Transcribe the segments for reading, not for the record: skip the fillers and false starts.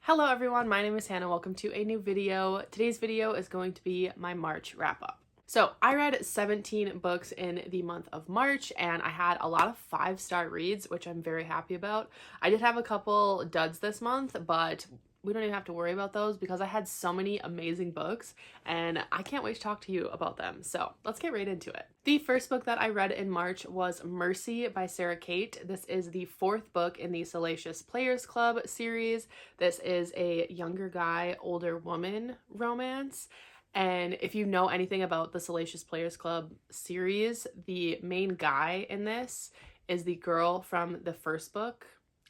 Hello everyone, my name is Hannah. Welcome to a new video. Today's video is going to be my March wrap up. So I read 17 books in the month of March and I had a lot of 5-star reads, which I'm very happy about. I did have a couple duds this month, but we don't even have to worry about those because I had so many amazing books and I can't wait to talk to you about them. So let's get right into it. The first book that I read in March was Mercy by Sarah Kate. This is the 4th book in the Salacious Players Club series. This is a younger guy, older woman romance. And if you know anything about the Salacious Players Club series, the main guy in this is the girl from the first book.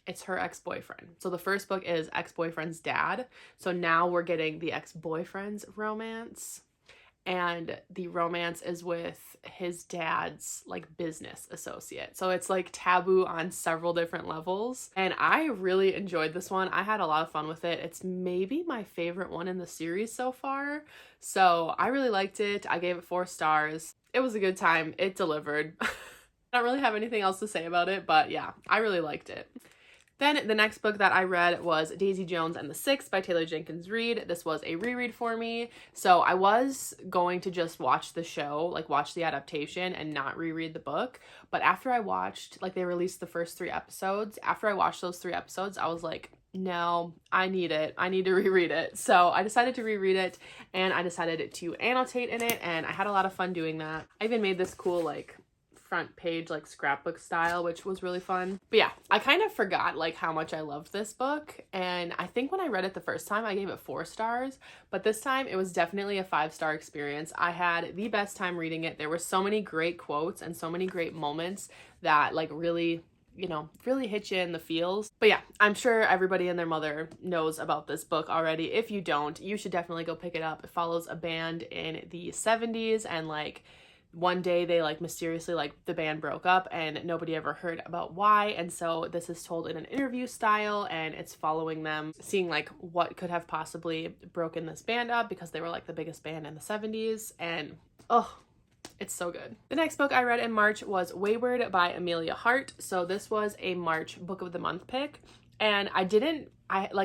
It's her ex-boyfriend. So the first book is ex-boyfriend's dad. So now we're getting the ex-boyfriend's romance. And the romance is with his dad's like business associate. So it's like taboo on several different levels. And I really enjoyed this one. I had a lot of fun with it. It's maybe my favorite one in the series so far. So I really liked it. I gave it 4 stars. It was a good time. It delivered. I don't really have anything else to say about it, but yeah, I really liked it. Then the next book that I read was Daisy Jones and the Six by Taylor Jenkins Reid. This was a reread for me. So I was going to just watch the show, like watch the adaptation and not reread the book. But after I watched, like they released the first 3 episodes. After I watched those 3 episodes, I was like, no, I need it. I need to reread it. So I decided to reread it and I decided to annotate in it. And I had a lot of fun doing that. I even made this cool like front page like scrapbook style, which was really fun. But yeah, I kind of forgot like how much I loved this book, and I think when I read it the first time I gave it 4 stars, but this time it was definitely a 5-star experience. I had the best time reading it. There were so many great quotes and so many great moments that like really hit you in the feels. But yeah, I'm sure everybody and their mother knows about this book already. If you don't, you should definitely go pick it up. It follows a band in the 70s and like one day they like mysteriously like the band broke up and nobody ever heard about why, and so this is told in an interview style and it's following them seeing like what could have possibly broken this band up because they were like the biggest band in the 70s, and oh, it's so good. The next book I read in March was Wayward by Amelia Hart. So this was a March book of the month pick, and I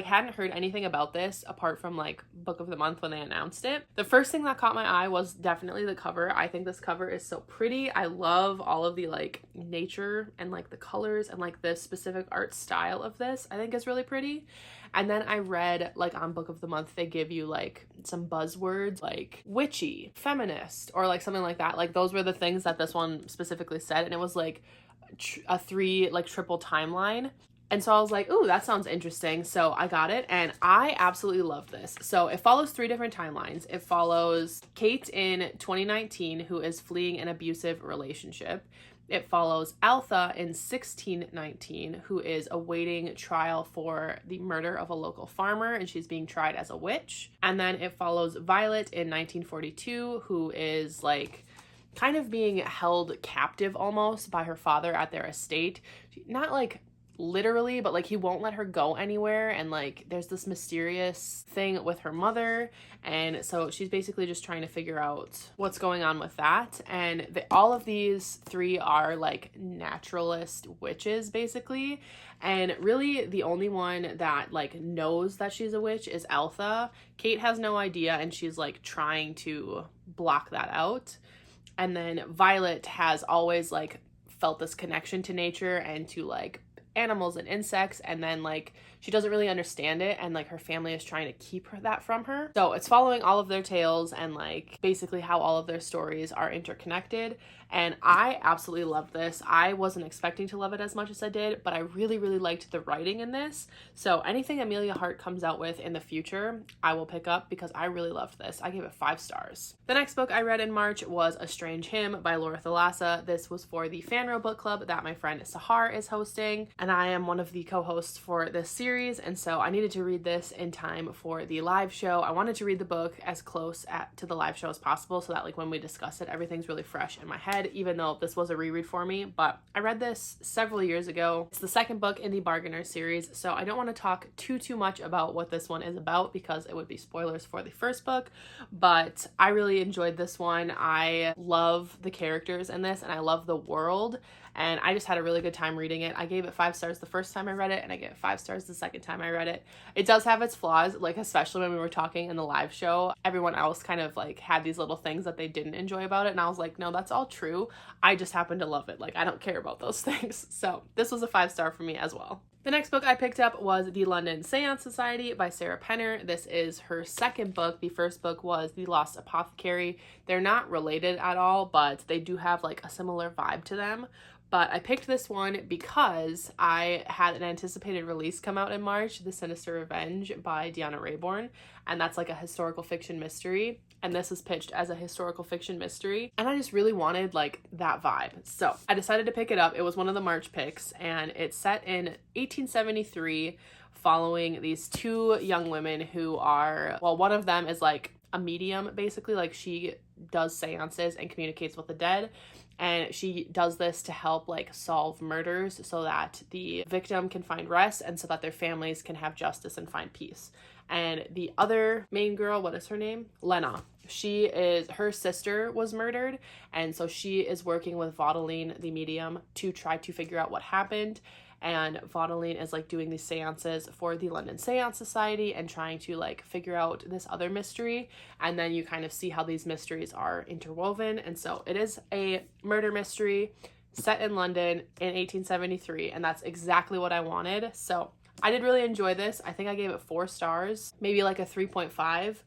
hadn't heard anything about this apart from like book of the month when they announced it. The first thing that caught my eye was definitely the cover. I think this cover is so pretty. I love all of the like nature and like the colors and like the specific art style of this. I think is really pretty. And then I read like on book of the month they give you like some buzzwords like witchy, feminist, or like something like that. Like those were the things that this one specifically said, and it was like a 3 like triple timeline. And so I was like, ooh, that sounds interesting. So I got it and I absolutely love this. So it follows 3 different timelines. It follows Kate in 2019, who is fleeing an abusive relationship. It follows Altha in 1619, who is awaiting trial for the murder of a local farmer and she's being tried as a witch. And then it follows Violet in 1942, who is like kind of being held captive almost by her father at their estate. Not like literally, but like he won't let her go anywhere, and like there's this mysterious thing with her mother, and so she's basically just trying to figure out what's going on with that. And all of these 3 are like naturalist witches basically, and really the only one that like knows that she's a witch is Altha. Kate has no idea and she's like trying to block that out. And then Violet has always like felt this connection to nature and to like animals and insects, and then like she doesn't really understand it, and like her family is trying to keep that from her. So it's following all of their tales and like basically how all of their stories are interconnected, and I absolutely love this. I wasn't expecting to love it as much as I did, but I really liked the writing in this. So anything Amelia Hart comes out with in the future I will pick up because I really loved this. I gave it 5 stars. The next book I read in March was A Strange Hymn by Laura Thalassa. This was for the Fanro book club that my friend Sahar is hosting, and I am one of the co-hosts for this series, and so I needed to read this in time for the live show. I wanted to read the book as close to the live show as possible so that like when we discuss it everything's really fresh in my head, even though this was a reread for me. But I read this several years ago. It's the 2nd book in the Bargainer series, so I don't want to talk too much about what this one is about because it would be spoilers for the first book, but I really enjoyed this one. I love the characters in this and I love the world, and I just had a really good time reading it. I gave it 5 stars the first time I read it, and I gave it 5 stars the second time I read it. It does have its flaws, like especially when we were talking in the live show, everyone else kind of like had these little things that they didn't enjoy about it, and I was like, no, that's all true. I just happen to love it. Like, I don't care about those things. So this was a 5-star for me as well. The next book I picked up was The London Seance Society by Sarah Penner. This is her second book. The first book was The Lost Apothecary. They're not related at all, but they do have like a similar vibe to them. But I picked this one because I had an anticipated release come out in March, The Sinister Revenge by Deanna Raybourn, and that's like a historical fiction mystery, and this is pitched as a historical fiction mystery, and I just really wanted like that vibe. So I decided to pick it up. It was one of the March picks, and it's set in 1873 following these two young women who are, well, one of them is like a medium, basically, like she does seances and communicates with the dead. And she does this to help like solve murders so that the victim can find rest and so that their families can have justice and find peace. And the other main girl, what is her name? Lena. Her sister was murdered. And so she is working with Vaudeline, the medium, to try to figure out what happened. And Vaudeline is like doing these seances for the London Seance Society and trying to like figure out this other mystery. And then you kind of see how these mysteries are interwoven. And so it is a murder mystery set in London in 1873. And that's exactly what I wanted. So I did really enjoy this. I think I gave it 4 stars, maybe like a 3.5.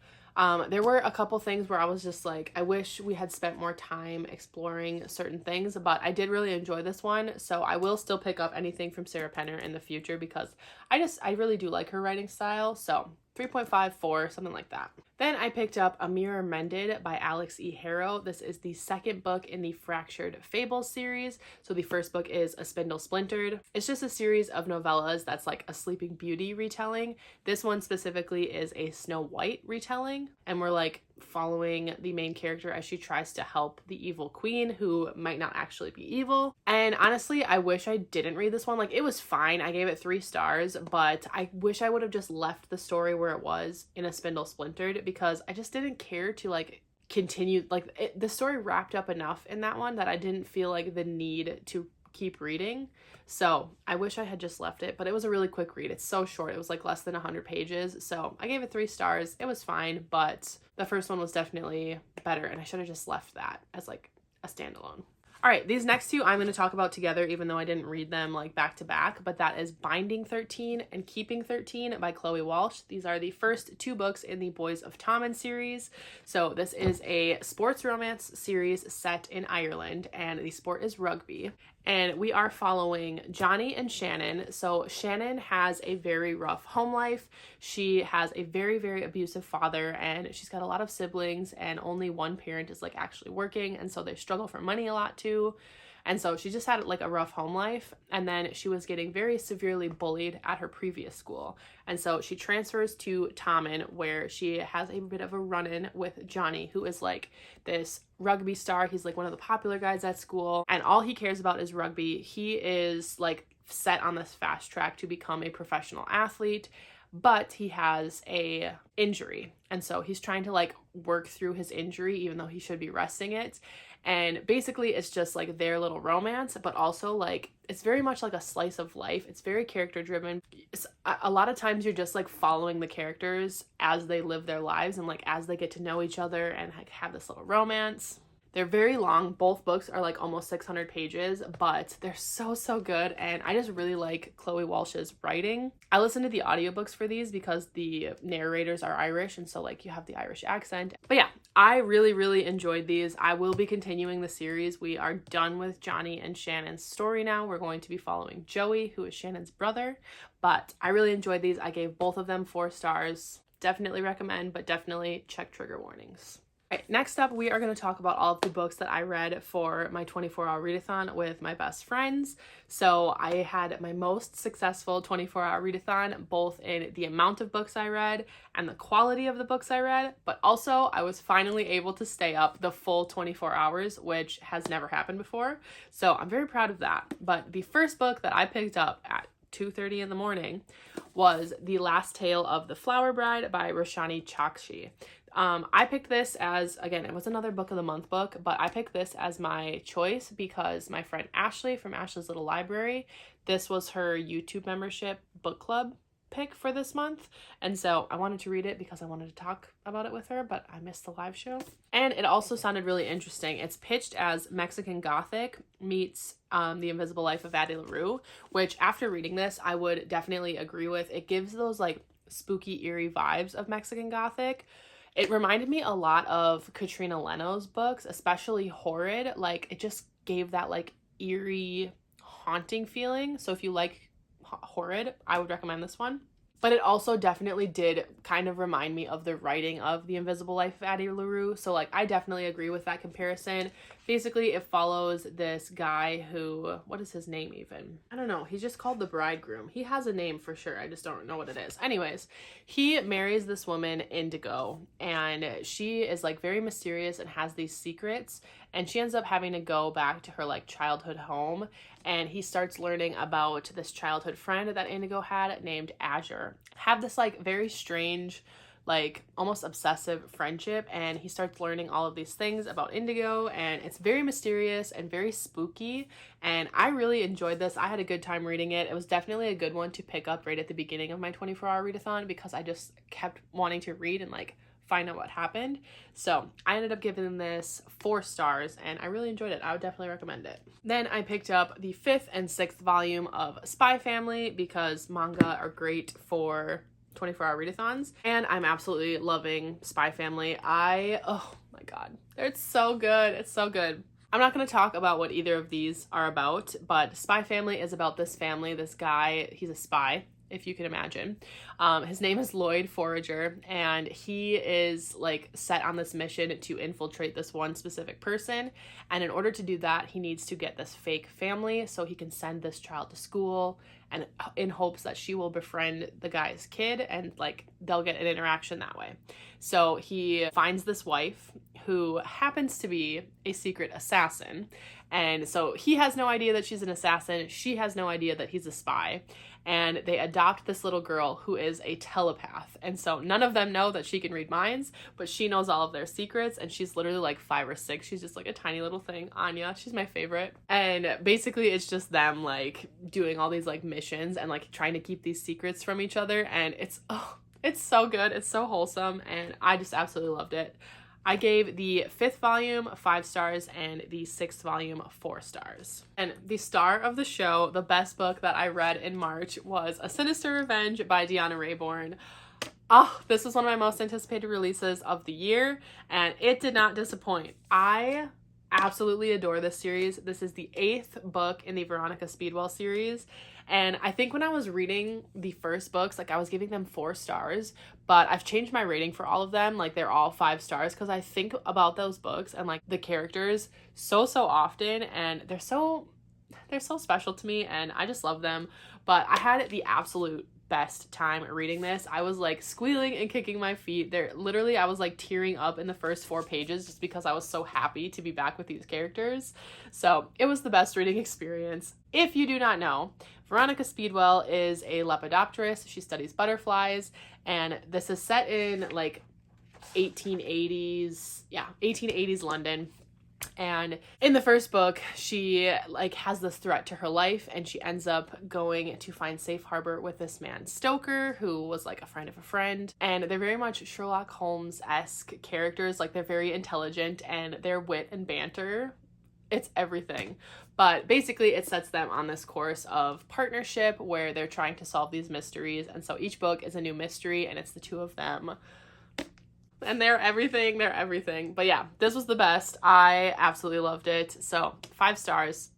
There were a couple things where I was just like, I wish we had spent more time exploring certain things, but I did really enjoy this one. So I will still pick up anything from Sarah Penner in the future because I really do like her writing style. So 3.5, 4, something like that. Then I picked up A Mirror Mended by Alex E. Harrow. This is the second book in the Fractured Fables series. So the first book is A Spindle Splintered. It's just a series of novellas that's like a Sleeping Beauty retelling. This one specifically is a Snow White retelling, and we're like following the main character as she tries to help the evil queen who might not actually be evil. And honestly, I wish I didn't read this one. Like, it was fine. I gave it 3 stars, but I wish I would have just left the story where it was in A Spindle Splintered, because I just didn't care to like continue. Like, the story wrapped up enough in that one that I didn't feel like the need to keep reading. So I wish I had just left it, but it was a really quick read. It's so short. It was like less than 100 pages. So I gave it 3 stars. It was fine, but the first one was definitely better, and I should have just left that as like a standalone. All right, these next 2 I'm going to talk about together, even though I didn't read them like back to back, but that is Binding 13 and Keeping 13 by Chloe Walsh. These are the first 2 books in the Boys of Tommen series. So this is a sports romance series set in Ireland, and the sport is rugby. And we are following Johnny and Shannon. So Shannon has a very rough home life. She has a very, very abusive father, and she's got a lot of siblings, and only one parent is like actually working. And so they struggle for money a lot too. And so she just had like a rough home life, and then she was getting very severely bullied at her previous school. And so she transfers to Tommen, where she has a bit of a run-in with Johnny, who is like this rugby star. He's like one of the popular guys at school, and all he cares about is rugby. He is like set on this fast track to become a professional athlete, but he has a injury. And so he's trying to like work through his injury, even though he should be resting it. And basically it's just like their little romance, but also like it's very much like a slice of life. It's very character driven. A lot of times you're just like following the characters as they live their lives and like as they get to know each other and like have this little romance. They're very long. Both books are like almost 600 pages, but they're so good. And I just really like Chloe Walsh's writing. I listen to the audiobooks for these because the narrators are Irish, and so like you have the Irish accent. But yeah, I really enjoyed these. I will be continuing the series. We are done with Johnny and Shannon's story now. We're going to be following Joey, who is Shannon's brother. But I really enjoyed these. I gave both of them 4 stars. Definitely recommend, but definitely check trigger warnings. All right, next up, we are going to talk about all of the books that I read for my 24-hour readathon with my best friends. So I had my most successful 24-hour readathon, both in the amount of books I read and the quality of the books I read, but also I was finally able to stay up the full 24 hours, which has never happened before. So I'm very proud of that. But the first book that I picked up at 2:30 in the morning was The Last Tale of the Flower Bride by Roshani Chokshi. I picked this as, again, it was another book of the month book, but I picked this as my choice because my friend Ashley from Ashley's Little Library, this was her YouTube membership book club. pick for this month, and so I wanted to read it because I wanted to talk about it with her, but I missed the live show. And it also sounded really interesting. It's pitched as Mexican Gothic meets The Invisible Life of Addie LaRue, which after reading this I would definitely agree with. It gives those like spooky, eerie vibes of Mexican Gothic. It reminded me a lot of Katrina Leno's books, especially Horrid. Like, it just gave that like eerie, haunting feeling. So if you like Horrid, I would recommend this one. But it also definitely did kind of remind me of the writing of The Invisible Life of Addie LaRue. So like, I definitely agree with that comparison. Basically, it follows this guy who, what is his name even? I don't know. He's just called the bridegroom. He has a name for sure. I just don't know what it is. Anyways, he marries this woman, Indigo, and she is like very mysterious and has these secrets. And she ends up having to go back to her like childhood home. And he starts learning about this childhood friend that Indigo had named Azure. Have this like very strange, like almost obsessive friendship, and he starts learning all of these things about Indigo, and it's very mysterious and very spooky, and I really enjoyed this. I had a good time reading it. It was definitely a good one to pick up right at the beginning of my 24-hour readathon because I just kept wanting to read and like find out what happened. So I ended up giving this 4 stars, and I really enjoyed it. I would definitely recommend it. Then I picked up the 5th and 6th volume of Spy Family because manga are great for 24-hour readathons, and I'm absolutely loving Spy Family. Oh my god, it's so good. It's so good. I'm not going to talk about what either of these are about, but Spy Family is about this family, this guy, he's a spy, if you can imagine. His name is Lloyd Forager, and he is like set on this mission to infiltrate this one specific person, and in order to do that he needs to get this fake family so he can send this child to school, and in hopes that she will befriend the guy's kid and like they'll get an interaction that way. So he finds this wife who happens to be a secret assassin, and so he has no idea that she's an assassin, she has no idea that he's a spy, and they adopt this little girl who is a telepath. And so none of them know that she can read minds, but she knows all of their secrets, and she's literally like 5 or 6. She's just like a tiny little thing. Anya, she's my favorite. And basically it's just them like doing all these like missions and like trying to keep these secrets from each other, and it's so good. It's so wholesome, and I just absolutely loved it. I gave the 5th volume 5 stars and the 6th volume 4 stars. And the star of the show, the best book that I read in March, was A Sinister Revenge by Deanna Raybourn. Oh, this was one of my most anticipated releases of the year, and it did not disappoint. I absolutely adore this series. This is the 8th book in the Veronica Speedwell series, and I think when I was reading the first books, like I was giving them 4 stars, but I've changed my rating for all of them. Like they're all 5 stars because I think about those books and like the characters so often, and they're so special to me, and I just love them. But I had the absolute best time reading this. I was like squealing and kicking my feet. I was like tearing up in the first 4 pages just because I was so happy to be back with these characters. So it was the best reading experience. If you do not know, Veronica Speedwell is a lepidopterist. She studies butterflies, and this is set in like 1880s London. And in the first book, she like has this threat to her life, and she ends up going to find safe harbor with this man Stoker, who was like a friend of a friend, and they're very much Sherlock Holmes-esque characters. Like they're very intelligent, and their wit and banter, it's everything. But basically it sets them on this course of partnership where they're trying to solve these mysteries, and so each book is a new mystery, and it's the 2 of them. And they're everything. But yeah, this was the best. I absolutely loved it. So 5 stars.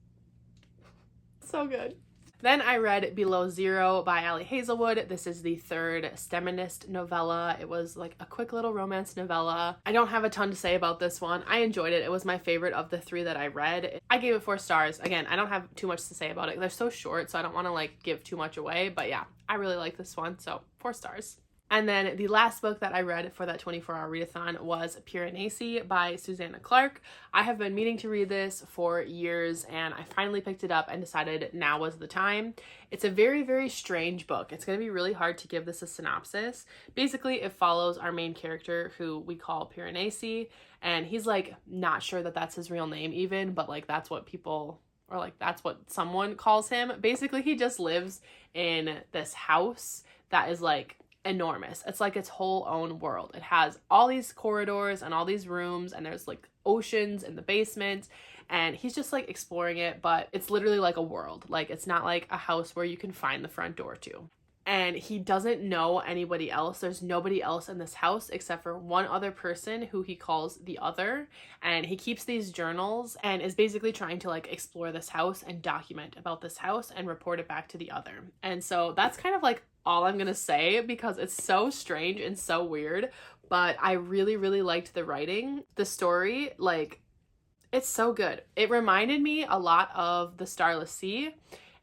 So good. Then I read Below Zero by Ali Hazelwood. This is the 3rd STEMinist novella. It was like a quick little romance novella. I don't have a ton to say about this one. I enjoyed it. It was my favorite of the 3 that I read. I gave it 4 stars. Again, I don't have too much to say about it. They're so short, so I don't want to like give too much away. But yeah, I really like this one. So 4 stars. And then the last book that I read for that 24-hour readathon was Piranese by Susanna Clark. I have been meaning to read this for years, and I finally picked it up and decided now was the time. It's a very, very strange book. It's going to be really hard to give this a synopsis. Basically, it follows our main character, who we call Piranese, and he's like not sure that that's his real name even, but like that's what people, or like that's what someone calls him. Basically, he just lives in this house that is like enormous. It's like its whole own world. It has all these corridors and all these rooms, and there's like oceans in the basement, and he's just like exploring it, but it's literally like a world. Like it's not like a house where you can find the front door to. And he doesn't know anybody else. There's nobody else in this house except for one other person who he calls the other. And he keeps these journals and is basically trying to like explore this house and document about this house and report it back to the other. And so that's kind of like all I'm gonna say, because it's so strange and so weird. But I really, really liked the writing. The story, like, it's so good. It reminded me a lot of The Starless Sea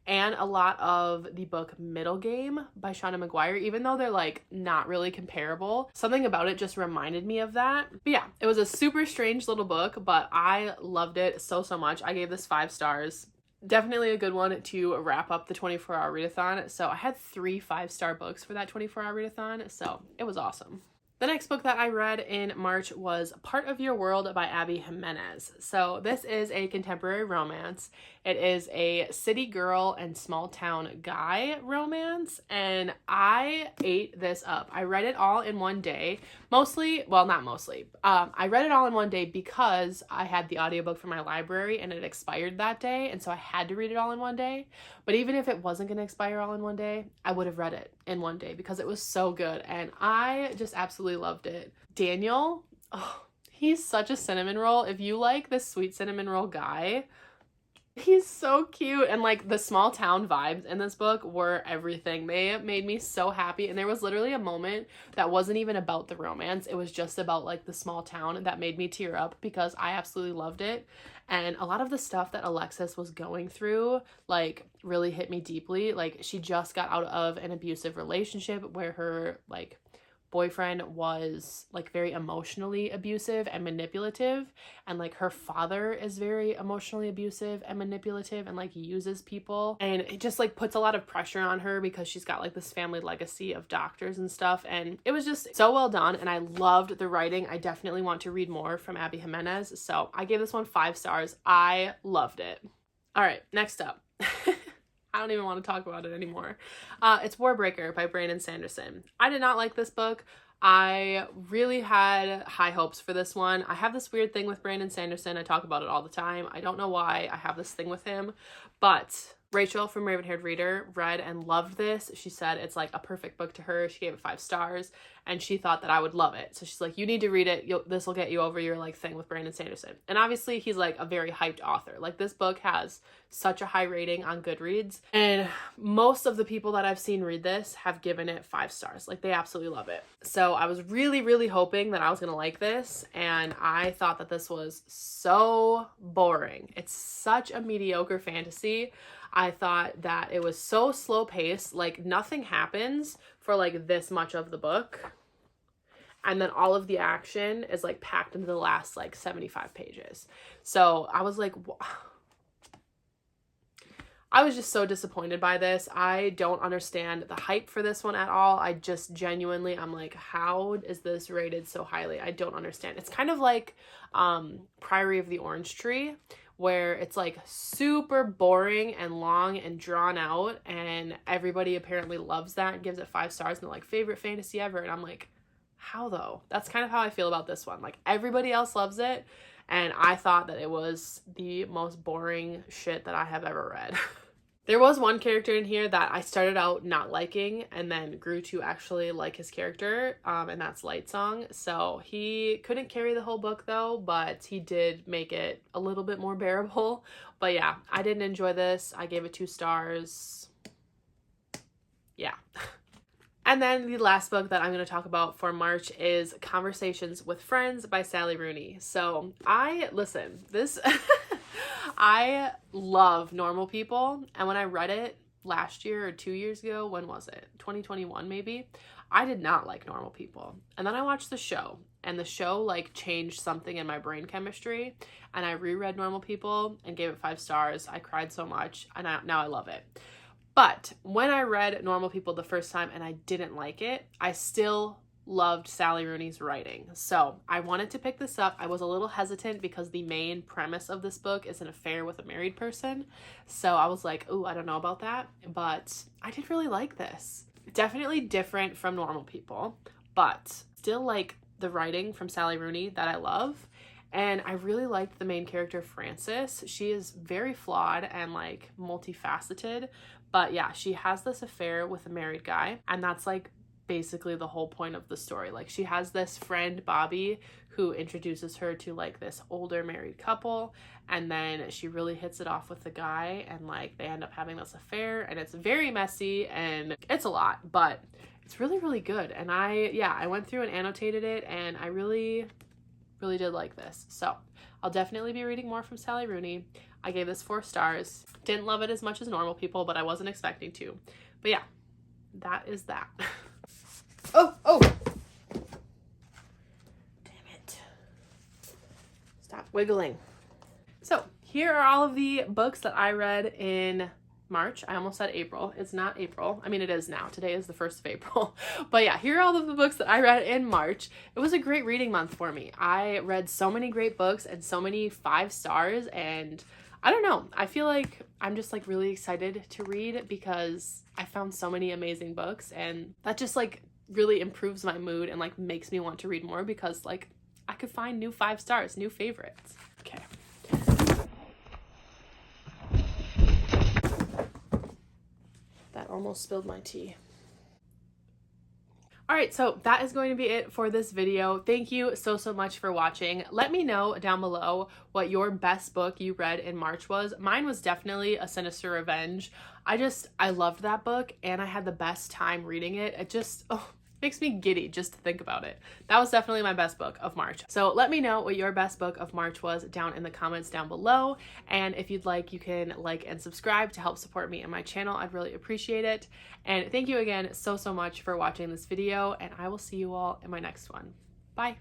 and a lot of the book Middle Game by Shauna Maguire, even though they're like not really comparable. Something about it just reminded me of that. But yeah, it was a super strange little book, but I loved it so much. I gave this 5 stars. Definitely a good one to wrap up the 24-hour readathon. So I had 3 5-star books for that 24-hour readathon, so it was awesome. The next book that I read in March was Part of Your World by Abby Jimenez. So this is a contemporary romance. It is a city girl and small town guy romance, and I ate this up. I read it all in one day. Mostly, well, not mostly. I read it all in one day because I had the audiobook from my library and it expired that day, and so I had to read it all in one day. But even if it wasn't going to expire all in one day, I would have read it in one day because it was so good, and I just absolutely loved it. Daniel, oh, he's such a cinnamon roll. If you like this sweet cinnamon roll guy, he's so cute. And like the small town vibes in this book were everything. They made me so happy, and there was literally a moment that wasn't even about the romance. It was just about like the small town that made me tear up because I absolutely loved it. And a lot of the stuff that Alexis was going through like really hit me deeply. Like she just got out of an abusive relationship where her like boyfriend was like very emotionally abusive and manipulative, and like her father is very emotionally abusive and manipulative and like uses people, and it just like puts a lot of pressure on her because she's got like this family legacy of doctors and stuff. And it was just so well done, and I loved the writing. I definitely want to read more from Abby Jimenez, so I gave this one 5 stars. I loved it. All right, next up. I don't even want to talk about it anymore. It's Warbreaker by Brandon Sanderson. I did not like this book. I really had high hopes for this one. I have this weird thing with Brandon Sanderson. I talk about it all the time. I don't know why I have this thing with him, but Rachel from Raven Haired Reader read and loved this. She said it's like a perfect book to her. She gave it 5 stars, and she thought that I would love it. So she's like, you need to read it. This will get you over your like thing with Brandon Sanderson. And obviously he's like a very hyped author. Like this book has such a high rating on Goodreads, and most of the people that I've seen read this have given it 5 stars. Like they absolutely love it. So I was really, really hoping that I was gonna like this, and I thought that this was so boring. It's such a mediocre fantasy. I thought that it was so slow paced, like nothing happens for like this much of the book. And then all of the action is like packed into the last like 75 pages. So I was like, I was just so disappointed by this. I don't understand the hype for this one at all. I just genuinely, I'm like, how is this rated so highly? I don't understand. It's kind of like Priory of the Orange Tree, where it's like super boring and long and drawn out, and everybody apparently loves that and gives it 5 stars and they're like, favorite fantasy ever. And I'm like, how though? That's kind of how I feel about this one. Like everybody else loves it, and I thought that it was the most boring shit that I have ever read. There was one character in here that I started out not liking and then grew to actually like his character, and that's Lightsong. So he couldn't carry the whole book though, but he did make it a little bit more bearable. But yeah, I didn't enjoy this. I gave it 2 stars. Yeah. And then the last book that I'm going to talk about for March is Conversations with Friends by Sally Rooney. So I love Normal People, and when I read it last year or 2 years ago, when was it? 2021 maybe? I did not like Normal People. And then I watched the show, and the show like changed something in my brain chemistry, and I reread Normal People and gave it 5 stars. I cried so much, and now I love it. But when I read Normal People the first time and I didn't like it, I still loved Sally Rooney's writing. So I wanted to pick this up. I was a little hesitant because the main premise of this book is an affair with a married person. So I was like, ooh, I don't know about that. But I did really like this. Definitely different from normal people, but still like the writing from Sally Rooney that I love. And I really liked the main character, Frances. She is very flawed and like multifaceted, but yeah, she has this affair with a married guy, and that's like basically the whole point of the story. Like, she has this friend, Bobby, who introduces her to like this older married couple, and then she really hits it off with the guy, and like they end up having this affair, and it's very messy and it's a lot, but it's really, really good. And I went through and annotated it, and I really did like this. So I'll definitely be reading more from Sally Rooney. I gave this 4 stars. Didn't love it as much as normal people, but I wasn't expecting to. But yeah, that is that. Oh! Damn it. Stop wiggling. So here are all of the books that I read in March. I almost said April. It's not April. I mean, it is now. Today is the 1st of April. But yeah, here are all of the books that I read in March. It was a great reading month for me. I read so many great books and so many 5 stars, and I don't know. I feel like I'm just like really excited to read because I found so many amazing books, and that just like really improves my mood and like makes me want to read more because like I could find new 5 stars, new favorites. Okay. That almost spilled my tea. Alright, so that is going to be it for this video. Thank you so much for watching. Let me know down below what your best book you read in March was. Mine was definitely A Sinister Revenge. I loved that book, and I had the best time reading it. It just, makes me giddy just to think about it. That was definitely my best book of March. So let me know what your best book of March was down in the comments down below. And if you'd like, you can like and subscribe to help support me and my channel. I'd really appreciate it. And thank you again so much for watching this video, and I will see you all in my next one. Bye.